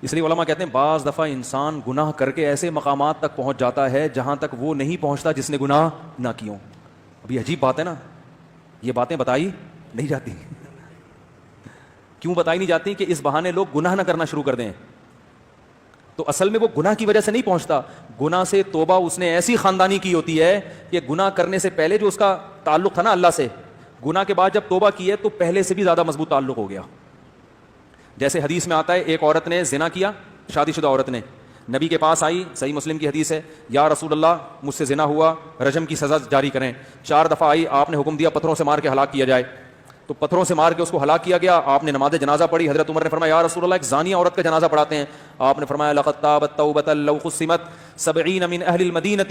اس لیے علماء کہتے ہیں بعض دفعہ انسان گناہ کر کے ایسے مقامات تک پہنچ جاتا ہے جہاں تک وہ نہیں پہنچتا جس نے گناہ نہ کیوں. اب یہ عجیب بات ہے نا, یہ باتیں بتائی نہیں جاتی. کیوں بتائی نہیں جاتی؟ کہ اس بہانے لوگ گناہ نہ کرنا شروع کر دیں. تو اصل میں وہ گناہ کی وجہ سے نہیں پہنچتا, گناہ سے توبہ اس نے ایسی خاندانی کی ہوتی ہے کہ گناہ کرنے سے پہلے جو اس کا تعلق تھا نا اللہ سے, گناہ کے بعد جب توبہ کی ہے تو پہلے سے بھی زیادہ مضبوط تعلق ہو گیا. جیسے حدیث میں آتا ہے, ایک عورت نے زنا کیا, شادی شدہ عورت نے, نبی کے پاس آئی, صحیح مسلم کی حدیث ہے, یا رسول اللہ مجھ سے زنا ہوا, رجم کی سزا جاری کریں. 4 دفعہ آئی, آپ نے حکم دیا پتھروں سے مار کے ہلاک کیا جائے, تو پتھروں سے مار کے اس کو ہلاک کیا گیا. آپ نے نماز جنازہ پڑھی, حضرت عمر نے فرمایا یا رسول اللہ ایک زانیہ عورت کا جنازہ پڑھاتے ہیں. آپ نے فرمایا لقد تابت توبۃ لو قسمت 70 من اہل المدینہ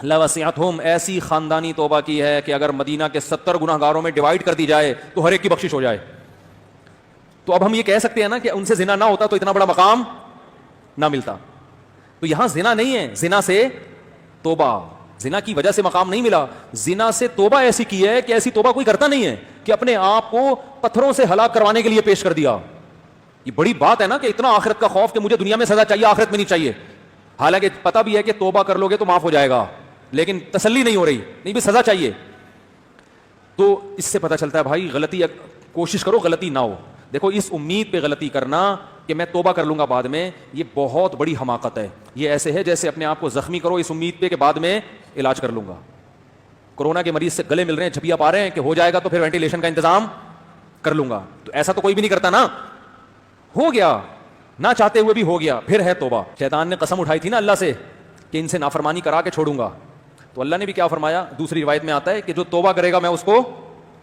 لوسعتهم, ایسی خاندانی توبہ کی ہے کہ اگر مدینہ کے 70 گناہ گاروں میں ڈیوائڈ کر دی جائے تو ہر ایک کی بخشش ہو جائے. تو اب ہم یہ کہہ سکتے ہیں نا کہ ان سے زنا نہ ہوتا تو اتنا بڑا مقام نہ ملتا. تو یہاں زنا نہیں ہے, زنا سے توبہ, زنا کی وجہ سے مقام نہیں ملا, زنا سے توبہ ایسی کی ہے کہ ایسی توبہ کوئی کرتا نہیں ہے کہ اپنے آپ کو پتھروں سے ہلاک کروانے کے لیے پیش کر دیا. یہ بڑی بات ہے نا کہ اتنا آخرت کا خوف کہ مجھے دنیا میں سزا چاہیے آخرت میں نہیں چاہیے. حالانکہ پتہ بھی ہے کہ توبہ کر لو گے تو معاف ہو جائے گا, لیکن تسلی نہیں ہو رہی, نہیں بھی سزا چاہیے. تو اس سے پتہ چلتا ہے بھائی غلطی کوشش کرو غلطی نہ ہو. دیکھو اس امید پہ غلطی کرنا کہ میں توبہ کر لوں گا بعد میں, یہ بہت بڑی حماقت ہے. یہ ایسے ہے جیسے اپنے آپ کو زخمی کرو اس امید پہ کہ بعد میں علاج کر لوں گا. کورونا کے مریض سے گلے مل رہے ہیں, جھپیا پا رہے ہیں کہ ہو جائے گا تو پھر وینٹیلیشن کا انتظام کر لوں گا. تو ایسا تو کوئی بھی نہیں کرتا نا, ہو گیا نہ چاہتے ہوئے بھی ہو گیا, پھر ہے توبہ. شیطان نے قسم اٹھائی تھی نا اللہ سے کہ ان سے نافرمانی کرا کے چھوڑوں گا, تو اللہ نے بھی کیا فرمایا, دوسری روایت میں آتا ہے کہ جو توبہ کرے گا میں اس کو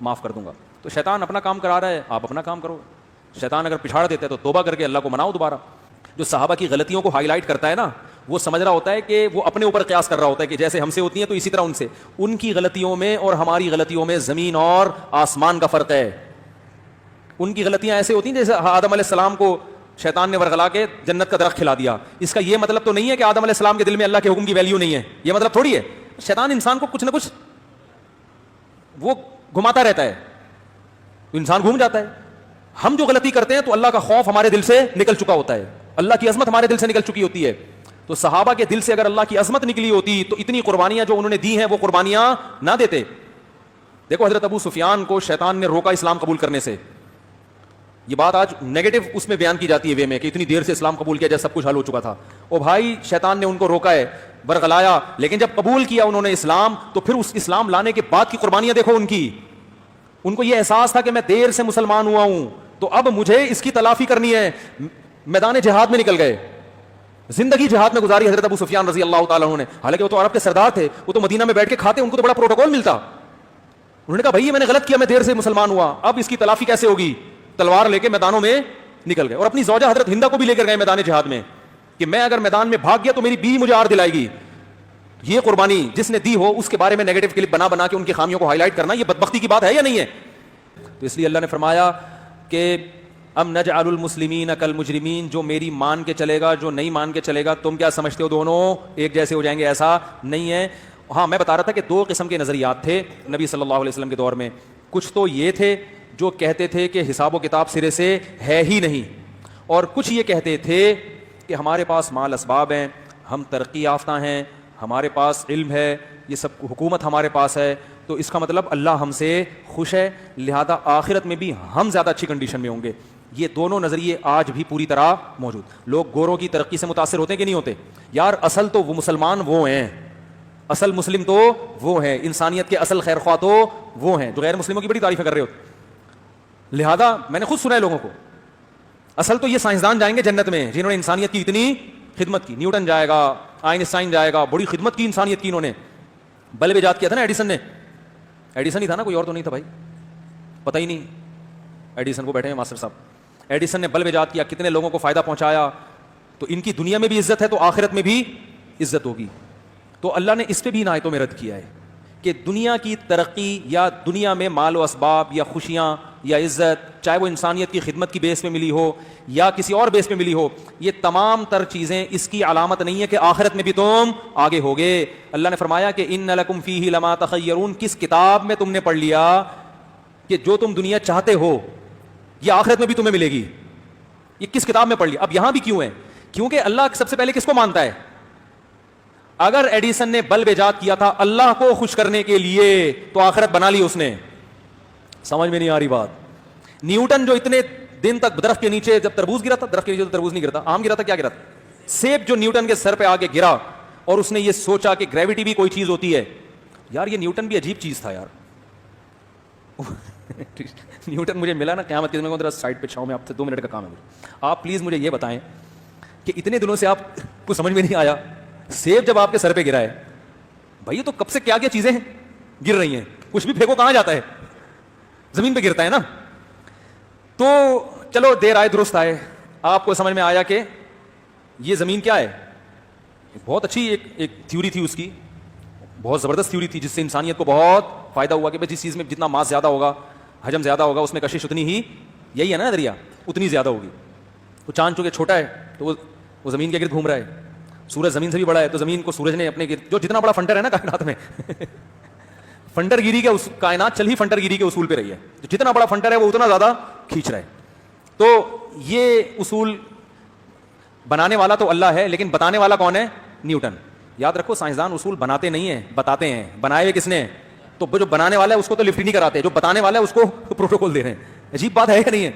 معاف کر دوں گا. تو شیطان اپنا کام کرا رہا ہے, آپ اپنا کام کرو. شیطان اگر پچھاڑ دیتا ہے تو توبہ کر کے اللہ کو مناؤ دوبارہ. جو صحابہ کی غلطیوں کو ہائی لائٹ کرتا ہے نا, وہ سمجھ رہا ہوتا ہے کہ وہ اپنے اوپر قیاس کر رہا ہوتا ہے کہ جیسے ہم سے ہوتی ہیں تو اسی طرح ان سے. ان کی غلطیوں میں اور ہماری غلطیوں میں زمین اور آسمان کا فرق ہے. ان کی غلطیاں ایسے ہوتی ہیں جیسے آدم علیہ السلام کو شیطان نے ورغلا کے جنت کا درخت کھلا دیا. اس کا یہ مطلب تو نہیں ہے کہ آدم علیہ السلام کے دل میں اللہ کے حکم کی ویلیو نہیں ہے, یہ مطلب تھوڑی ہے. شیطان انسان کو کچھ نہ کچھ وہ گھماتا رہتا ہے, انسان گھوم جاتا ہے. ہم جو غلطی کرتے ہیں تو اللہ کا خوف ہمارے دل سے نکل چکا ہوتا ہے, اللہ کی عظمت ہمارے دل سے نکل چکی ہوتی ہے. تو صحابہ کے دل سے اگر اللہ کی عظمت نکلی ہوتی تو اتنی قربانیاں جو انہوں نے دی ہیں وہ قربانیاں نہ دیتے. دیکھو حضرت ابو سفیان کو شیطان نے روکا اسلام قبول کرنے سے. یہ بات آج نیگیٹو اس میں بیان کی جاتی ہے وے میں کہ اتنی دیر سے اسلام قبول کیا جب سب کچھ حل ہو چکا تھا. او بھائی شیطان نے ان کو روکا ہے, برگلایا, لیکن جب قبول کیا انہوں نے اسلام تو پھر اس اسلام لانے کے بعد کی قربانیاں دیکھو ان کی. ان کو یہ احساس تھا کہ میں دیر سے مسلمان ہوا ہوں تو اب مجھے اس کی تلافی کرنی ہے. میدان جہاد میں نکل گئے, زندگی جہاد میں گزاری حضرت ابو سفیان رضی اللہ تعالیٰ عنہ نے. حالانکہ وہ تو عرب کے سردار تھے, وہ تو مدینہ میں بیٹھ کے کھاتے, ان کو تو بڑا پروٹوکول ملتا. انہوں نے کہا بھائی میں نے غلط کیا, میں دیر سے مسلمان ہوا, اب اس کی تلافی کیسے ہوگی. تلوار لے کے میدانوں میں نکل گئے اور اپنی زوجہ حضرت ہندہ کو بھی لے کر گئے میدان جہاد میں کہ میں اگر میدان میں بھاگ گیا تو میری بیوی مجھے آر دلائے گی. یہ قربانی جس نے دی ہو اس کے بارے میں نیگیٹو کلپ بنا بنا کے ان کی خامیوں کو ہائی لائٹ کرنا, یہ بدبختی کی بات ہے یا نہیں ہے. تو اس لیے اللہ نے فرمایا کہ ام نجعل المسلمین کالمجرمین, جو میری مان کے چلے گا جو نہیں مان کے چلے گا تم کیا سمجھتے ہو دونوں ایک جیسے ہو جائیں گے, ایسا نہیں ہے. ہاں میں بتا رہا تھا کہ 2 قسم کے نظریات تھے نبی صلی اللہ علیہ وسلم کے دور میں. کچھ تو یہ تھے جو کہتے تھے کہ حساب و کتاب سرے سے ہے ہی نہیں, اور کچھ یہ کہتے تھے کہ ہمارے پاس مال اسباب ہیں, ہم ترقی یافتہ ہیں, ہمارے پاس علم ہے, یہ سب حکومت ہمارے پاس ہے, تو اس کا مطلب اللہ ہم سے خوش ہے, لہذا آخرت میں بھی ہم زیادہ اچھی کنڈیشن میں ہوں گے. یہ دونوں نظریے آج بھی پوری طرح موجود. لوگ گوروں کی ترقی سے متاثر ہوتے ہیں کہ نہیں ہوتے؟ یار اصل تو وہ مسلمان وہ ہیں, اصل مسلم تو وہ ہیں, انسانیت کے اصل خیر خواہ تو وہ ہیں جو غیر مسلموں کی بڑی تعریفیں کر رہے ہوتے. لہذا میں نے خود سنا ہے لوگوں کو, اصل تو یہ سائنسدان جائیں گے جنت میں جنہوں نے انسانیت کی اتنی خدمت کی. نیوٹن جائے گا, آئنسٹائن جائے گا, بڑی خدمت کی انسانیت کی انہوں نے. بلب ایجاد کیا تھا نا ایڈیسن نے, ایڈیسن ہی تھا نا, کوئی اور تو نہیں تھا بھائی, پتہ ہی نہیں. ایڈیسن کو بیٹھے ہیں ماسٹر صاحب, ایڈیسن نے بلب ایجاد کیا, کتنے لوگوں کو فائدہ پہنچایا. تو ان کی دنیا میں بھی عزت ہے تو آخرت میں بھی عزت ہوگی. تو اللہ نے اس پہ بھی عنایتوں میں رد کیا ہے کہ دنیا کی ترقی یا دنیا میں مال و اسباب یا خوشیاں یا عزت, چاہے وہ انسانیت کی خدمت کی بیس پہ ملی ہو یا کسی اور بیس پہ ملی ہو, یہ تمام تر چیزیں اس کی علامت نہیں ہے کہ آخرت میں بھی تم آگے ہوگے. اللہ نے فرمایا کہ ان لکم فیہ لما تخیرون, کس کتاب میں تم نے پڑھ لیا کہ جو تم دنیا چاہتے ہو یہ آخرت میں بھی تمہیں ملے گی. یہ کس کتاب میں پڑھ لیا؟ اب یہاں بھی کیوں ہے؟ کیونکہ اللہ سب سے پہلے کس کو مانتا ہے؟ اگر ایڈیسن نے بلب ایجاد کیا تھا اللہ کو خوش کرنے کے لیے تو آخرت بنا لی اس نے. سمجھ میں نہیں آ رہی بات؟ نیوٹن جو اتنے دن تک درخت کے نیچے, جب تربوز گرا تھا, درخت کے نیچے تو تربوز نہیں گرتا, آم گرا تھا, کیا گرا تھا؟ سیب جو نیوٹن کے سر پہ آگے گرا, اور اس نے یہ سوچا کہ گریوٹی بھی کوئی چیز ہوتی ہے. یار یہ نیوٹن بھی عجیب چیز تھا یار. نیوٹن مجھے ملا نا قیامت کے دن میں, ذرا سائڈ پہ چھاؤں میں, آپ سے 2 منٹ کا کام ہے. آپ پلیز مجھے یہ بتائیں کہ اتنے دنوں سے آپ کو سمجھ میں نہیں آیا, سیب جب آپ کے سر پہ گرا ہے, بھائی تو کب سے کیا کیا چیزیں گر رہی ہیں, کچھ بھی پھینکو کہاں جاتا ہے, زمین پہ گرتا ہے نا. تو چلو دیر آئے درست آئے, آپ کو سمجھ میں آیا کہ یہ زمین کیا ہے. بہت اچھی ایک تھیوری تھی اس کی, بہت زبردست تھیوری تھی, جس سے انسانیت کو بہت فائدہ ہوا کہ جس چیز میں جتنا ماس زیادہ ہوگا, حجم زیادہ ہوگا, اس میں کشش اتنی ہی, یہی ہے نا نظریہ, اتنی زیادہ ہوگی. تو چاند چونکہ چھوٹا ہے تو وہ زمین کے گرد گھوم رہا ہے, سورج زمین سے بھی بڑا ہے تو زمین کو سورج نے اپنے گرد, جو جتنا بڑا فنٹر ہے نا کائنات میں, فنٹر گیری کے کائنات چل ہی فنٹر گیری کے اصول پہ رہی ہے, جتنا بڑا فنٹر ہے وہ اتنا زیادہ کھینچ رہا ہے. تو یہ اصول بنانے والا تو اللہ ہے, لیکن بتانے والا کون ہے؟ نیوٹن. یاد رکھو سائنسدان اصول بناتے نہیں ہیں, بتاتے ہیں. بنائے ہوئے کس نے؟ تو جو بنانے والا ہے اس کو تو لفٹ ہی نہیں کراتے, جو بتانے والا ہے اس کو پروٹوکول دے رہے ہیں. عجیب بات ہے کہ نہیں ہے؟